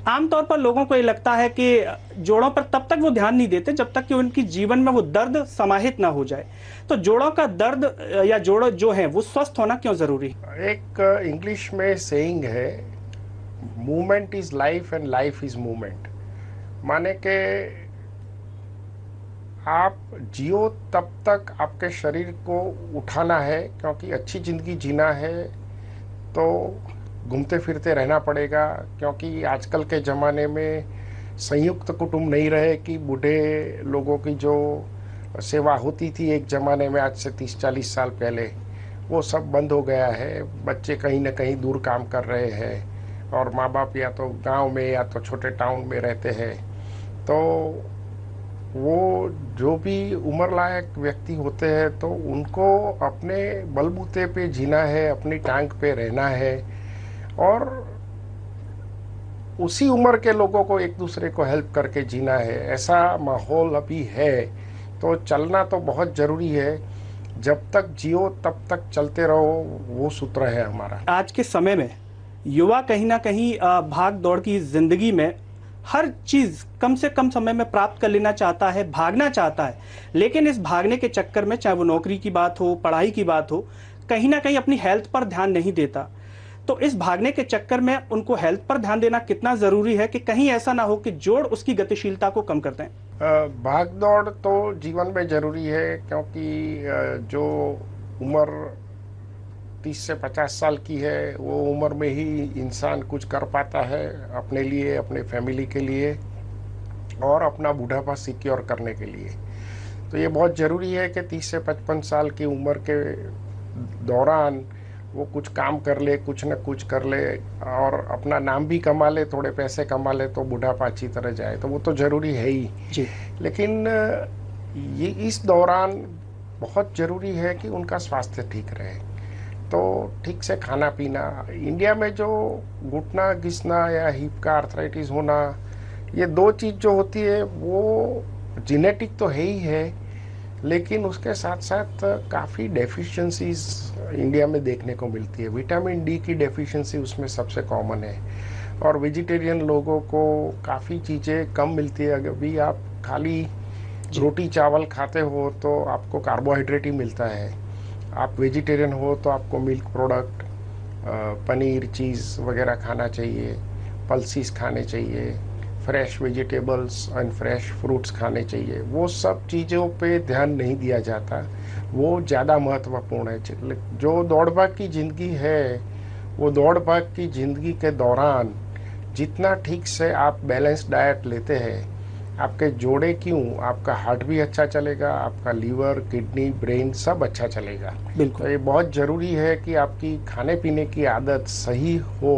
आमतौर पर लोगों को ये लगता है कि जोड़ों पर तब तक वो ध्यान नहीं देते जब तक कि उनकी जीवन में वो दर्द समाहित ना हो जाए। तो जोड़ों का दर्द या जोड़ जो है वो स्वस्थ होना क्यों जरूरी है? एक इंग्लिश में सेइंग है, movement is life and life is movement. माने के आप जियो तब तक आपके शरीर को उठाना है, क्योंकि अच्छी जिंदगी जीना है तो घूमते फिरते रहना पड़ेगा। क्योंकि आजकल के ज़माने में संयुक्त कुटुंब नहीं रहे कि बूढ़े लोगों की जो सेवा होती थी एक ज़माने में, आज से 30-40 साल पहले, वो सब बंद हो गया है। बच्चे कहीं ना कहीं दूर काम कर रहे हैं और माँ बाप या तो गांव में या तो छोटे टाउन में रहते हैं। तो वो जो भी उम्र लायक व्यक्ति होते हैं तो उनको अपने बलबूते पे जीना है, अपनी टांग पे रहना है और उसी उम्र के लोगों को एक दूसरे को हेल्प करके जीना है। ऐसा माहौल अभी है, तो चलना तो बहुत ज़रूरी है। जब तक जियो तब तक चलते रहो, वो सूत्र है हमारा। आज के समय में युवा कहीं ना कहीं भाग दौड़ की जिंदगी में हर चीज कम से कम समय में प्राप्त कर लेना चाहता है, भागना चाहता है। लेकिन इस भागने के चक्कर में, चाहे वो नौकरी की बात हो, पढ़ाई की बात हो, कहीं ना कहीं अपनी हेल्थ पर ध्यान नहीं देता। तो इस भागने के चक्कर में उनको हेल्थ पर ध्यान देना कितना जरूरी है कि कहीं ऐसा ना हो कि जोड़ उसकी गतिशीलता को कम कर दें? भाग दौड़ तो जीवन में ज़रूरी है, क्योंकि जो उम्र 30 से 50 साल की है वो उम्र में ही इंसान कुछ कर पाता है अपने लिए, अपने फैमिली के लिए और अपना बुढ़ापा सिक्योर करने के लिए। तो ये बहुत ज़रूरी है कि 30 से 55 साल की उम्र के दौरान वो कुछ काम कर ले, कुछ न कुछ कर ले और अपना नाम भी कमा ले, थोड़े पैसे कमा ले, तो बुढ़ापा अच्छी तरह जाए। तो वो तो ज़रूरी है ही जी। लेकिन ये इस दौरान बहुत ज़रूरी है कि उनका स्वास्थ्य ठीक रहे। तो ठीक से खाना पीना, इंडिया में जो घुटना घिसना या हिप का आर्थराइटिस होना, ये दो चीज़ जो होती है वो जेनेटिक तो है ही है, लेकिन उसके साथ साथ काफ़ी डेफिशिएंसीज इंडिया में देखने को मिलती है। विटामिन डी की डेफिशिएंसी उसमें सबसे कॉमन है और वेजिटेरियन लोगों को काफ़ी चीज़ें कम मिलती है। अगर भी आप खाली रोटी चावल खाते हो तो आपको कार्बोहाइड्रेट ही मिलता है। आप वेजिटेरियन हो तो आपको मिल्क प्रोडक्ट, पनीर, चीज़ वगैरह खाना चाहिए, पल्सीज खाने चाहिए, fresh vegetables and fresh fruits खाने चाहिए। वो सब चीज़ों पे ध्यान नहीं दिया जाता, वो ज़्यादा महत्वपूर्ण है। जो दौड़ भाग की ज़िंदगी है, वो दौड़ भाग की ज़िंदगी के दौरान जितना ठीक से आप बैलेंस डाइट लेते हैं, आपके जोड़े क्यों, आपका हार्ट भी अच्छा चलेगा, आपका लीवर, किडनी, ब्रेन सब अच्छा चलेगा। बिल्कुल। तो ये बहुत ज़रूरी है कि आपकी खाने पीने की आदत सही हो।